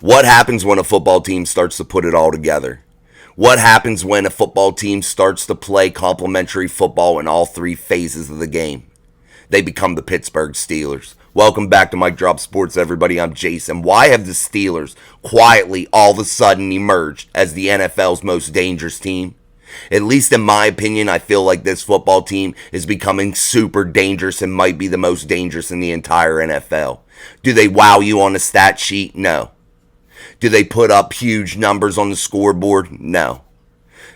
What happens when a football team starts to put it all together? What happens when a football team starts to play complementary football in all three phases of the game? They become the Pittsburgh Steelers. Welcome back to Mike Drop Sports, everybody. I'm Jason. Why have the Steelers quietly all of a sudden emerged as the NFL's most dangerous team? At least in my opinion, I feel like this football team is becoming super dangerous and might be the most dangerous in the entire NFL. Do they wow you on the stat sheet? No. Do they put up huge numbers on the scoreboard? No.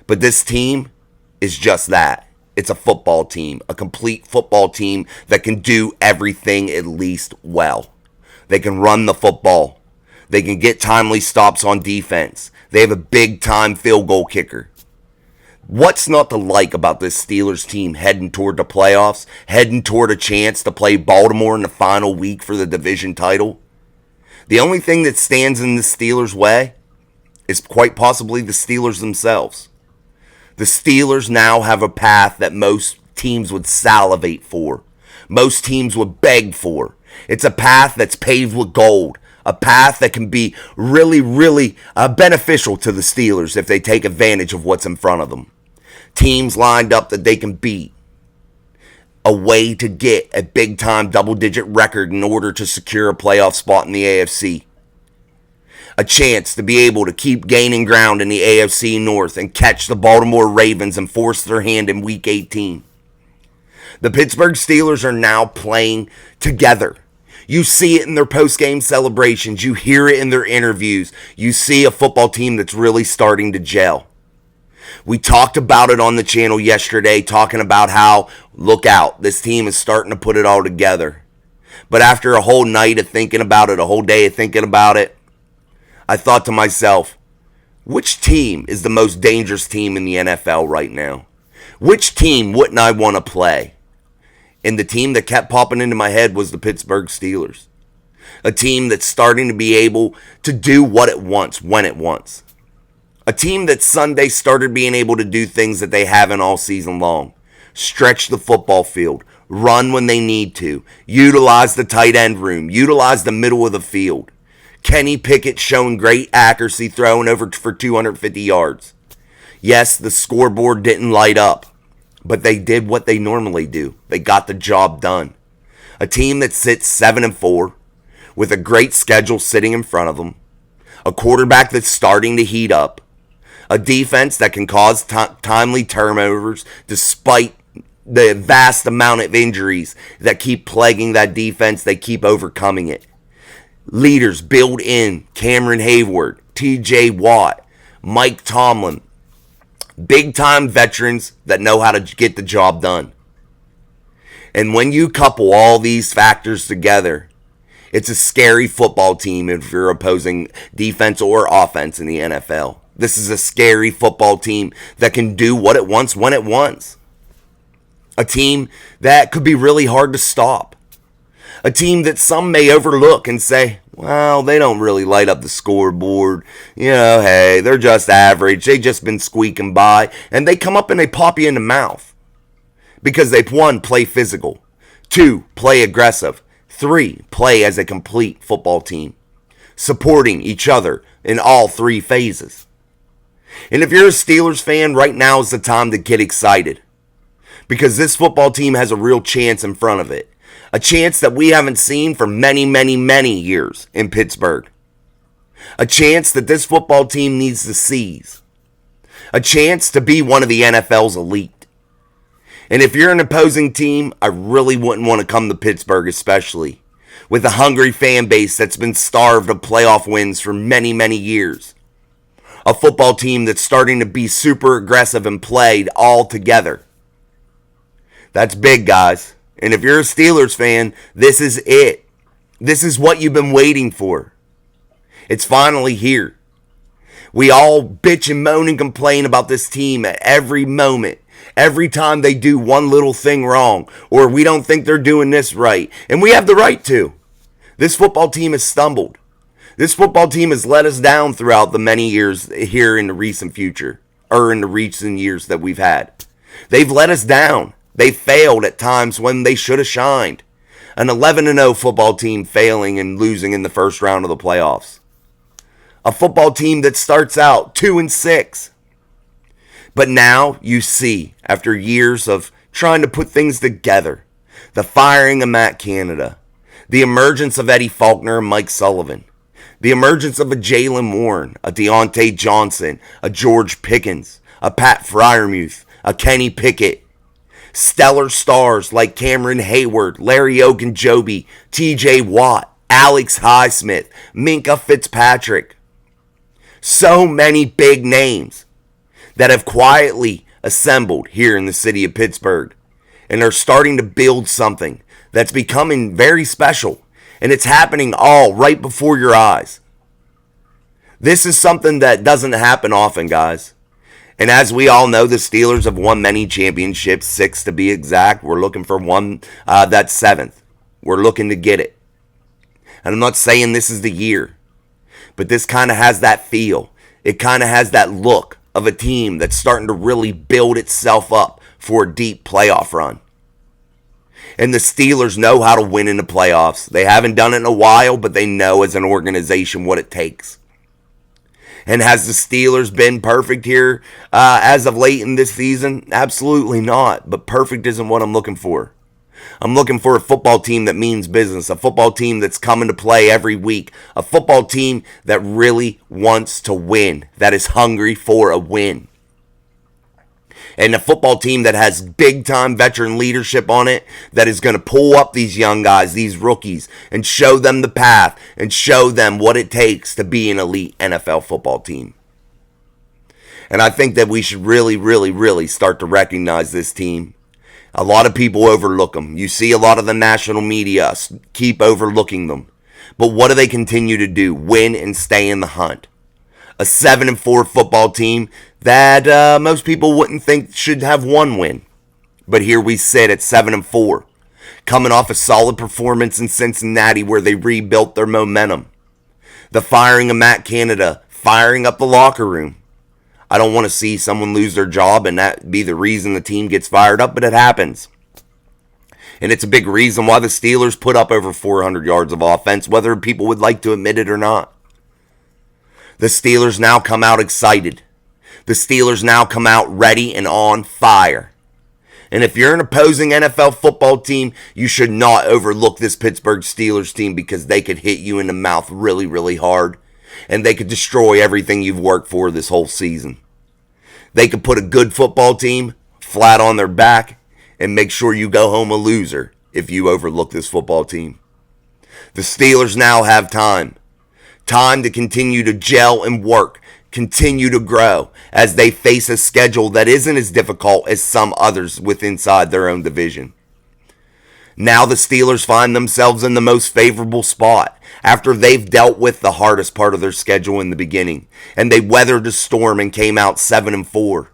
But this team is just that. It's a football team, a complete football team that can do everything at least well. They can run the football. They can get timely stops on defense. They have a big-time field goal kicker. What's not to like about this Steelers team heading toward the playoffs, heading toward a chance to play Baltimore in the final week for the division title? The only thing that stands in the Steelers' way is quite possibly the Steelers themselves. The Steelers now have a path that most teams would salivate for. Most teams would beg for. It's a path that's paved with gold. A path that can be really beneficial to the Steelers if they take advantage of what's in front of them. Teams lined up that they can beat. A way to get a big-time double-digit record in order to secure a playoff spot in the AFC. A chance to be able to keep gaining ground in the AFC North and catch the Baltimore Ravens and force their hand in Week 18. The Pittsburgh Steelers are now playing together. You see it in their post-game celebrations. You hear it in their interviews. You see a football team that's really starting to gel. We talked about it on the channel yesterday, talking about how, look out, this team is starting to put it all together. But after a whole night of thinking about it, a whole day of thinking about it, I thought to myself, which team is the most dangerous team in the NFL right now? Which team wouldn't I want to play? And the team that kept popping into my head was the Pittsburgh Steelers. A team that's starting to be able to do what it wants, when it wants. A team that Sunday started being able to do things that they haven't all season long. Stretch the football field. Run when they need to. Utilize the tight end room. Utilize the middle of the field. Kenny Pickett showing great accuracy, throwing over for 250 yards. Yes, the scoreboard didn't light up, but they did what they normally do. They got the job done. A team that sits 7-4 with a great schedule sitting in front of them. A quarterback that's starting to heat up. A defense that can cause timely turnovers despite the vast amount of injuries that keep plaguing that defense. They keep overcoming it. Leaders build in Cameron Hayward, TJ Watt, Mike Tomlin. Big-time veterans that know how to get the job done. And when you couple all these factors together, it's a scary football team if you're opposing defense or offense in the NFL. This is a scary football team that can do what it wants when it wants. A team that could be really hard to stop. A team that some may overlook and say, well, they don't really light up the scoreboard. You know, hey, they're just average. They've just been squeaking by. And they come up and they pop you in the mouth. Because they, 1, play physical. 2, play aggressive. 3, play as a complete football team. Supporting each other in all three phases. And if you're a Steelers fan, right now is the time to get excited. Because this football team has a real chance in front of it. A chance that we haven't seen for many years in Pittsburgh. A chance that this football team needs to seize. A chance to be one of the NFL's elite. And if you're an opposing team, I really wouldn't want to come to Pittsburgh, especially with a hungry fan base that's been starved of playoff wins for many years. A football team that's starting to be super aggressive and played all together. That's big, guys. And if you're a Steelers fan, this is it. This is what you've been waiting for. It's finally here. We all bitch and moan and complain about this team at every moment. Every time they do one little thing wrong, or we don't think they're doing this right. And we have the right to. This football team has stumbled. This football team has let us down throughout the many years here in the recent future, or in the recent years that we've had. They've let us down. They failed at times when they should have shined. An 11-0 football team failing and losing in the first round of the playoffs. A football team that starts out 2-6. But now you see, after years of trying to put things together, the firing of Matt Canada, the emergence of Eddie Faulkner and Mike Sullivan, the emergence of a Jaylen Warren, a Deontay Johnson, a George Pickens, a Pat Freiermuth, a Kenny Pickett, stellar stars like Cameron Hayward, Larry Ogunjobi, TJ Watt, Alex Highsmith, Minkah Fitzpatrick. So many big names that have quietly assembled here in the city of Pittsburgh and are starting to build something that's becoming very special. And it's happening all right before your eyes. This is something that doesn't happen often, guys. And as we all know, the Steelers have won many championships, 6 to be exact. We're looking for one that's 7th. We're looking to get it. And I'm not saying this is the year, but this kind of has that feel. It kind of has that look of a team that's starting to really build itself up for a deep playoff run. And the Steelers know how to win in the playoffs. They haven't done it in a while, but they know as an organization what it takes. And has the Steelers been perfect here as of late in this season? Absolutely not. But perfect isn't what I'm looking for. I'm looking for a football team that means business, a football team that's coming to play every week, a football team that really wants to win, that is hungry for a win. And a football team that has big-time veteran leadership on it, that is going to pull up these young guys, these rookies, and show them the path and show them what it takes to be an elite NFL football team. And I think that we should really, really, really start to recognize this team. A lot of people overlook them. You see a lot of the national media keep overlooking them. But what do they continue to do? Win and stay in the hunt. A 7-4 football team that most people wouldn't think should have one win. But here we sit at 7-4, coming off a solid performance in Cincinnati where they rebuilt their momentum. The firing of Matt Canada, firing up the locker room. I don't want to see someone lose their job and that be the reason the team gets fired up, but it happens. And it's a big reason why the Steelers put up over 400 yards of offense, whether people would like to admit it or not. The Steelers now come out excited. The Steelers now come out ready and on fire. And if you're an opposing NFL football team, you should not overlook this Pittsburgh Steelers team because they could hit you in the mouth really, really hard. And they could destroy everything you've worked for this whole season. They could put a good football team flat on their back and make sure you go home a loser if you overlook this football team. The Steelers now have time. Time to continue to gel and work, continue to grow as they face a schedule that isn't as difficult as some others with inside their own division. Now the Steelers find themselves in the most favorable spot after they've dealt with the hardest part of their schedule in the beginning, and they weathered the storm and came out 7-4.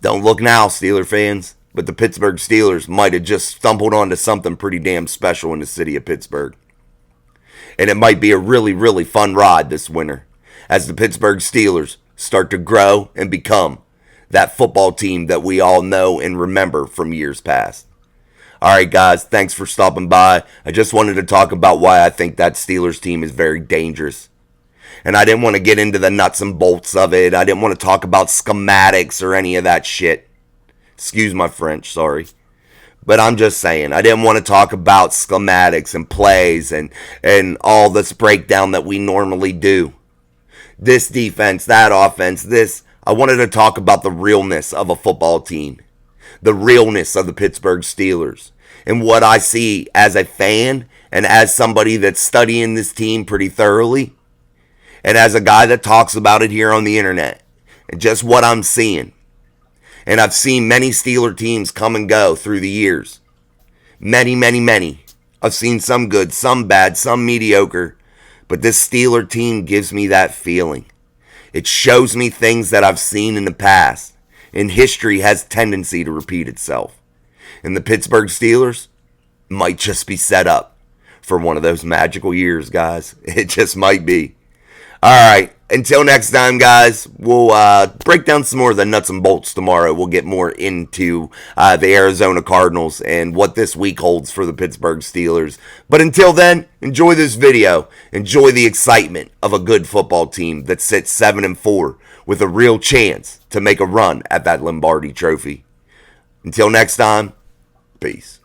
Don't look now, Steeler fans, but the Pittsburgh Steelers might have just stumbled onto something pretty damn special in the city of Pittsburgh. And it might be a really, really fun ride this winter as the Pittsburgh Steelers start to grow and become that football team that we all know and remember from years past. All right, guys, thanks for stopping by. I just wanted to talk about why I think that Steelers team is very dangerous. And I didn't want to get into the nuts and bolts of it. I didn't want to talk about schematics or any of that shit. Excuse my French, sorry. But I'm just saying, I didn't want to talk about schematics and plays and all this breakdown that we normally do. This defense, that offense, this. I wanted to talk about the realness of a football team. The realness of the Pittsburgh Steelers. And what I see as a fan and as somebody that's studying this team pretty thoroughly. And as a guy that talks about it here on the internet. And just what I'm seeing. And I've seen many Steeler teams come and go through the years. Many, many, many. I've seen some good, some bad, some mediocre. But this Steeler team gives me that feeling. It shows me things that I've seen in the past. And history has tendency to repeat itself. And the Pittsburgh Steelers might just be set up for one of those magical years, guys. It just might be. All right. Until next time, guys, we'll break down some more of the nuts and bolts tomorrow. We'll get more into the Arizona Cardinals and what this week holds for the Pittsburgh Steelers. But until then, enjoy this video. Enjoy the excitement of a good football team that sits 7-4 with a real chance to make a run at that Lombardi Trophy. Until next time, peace.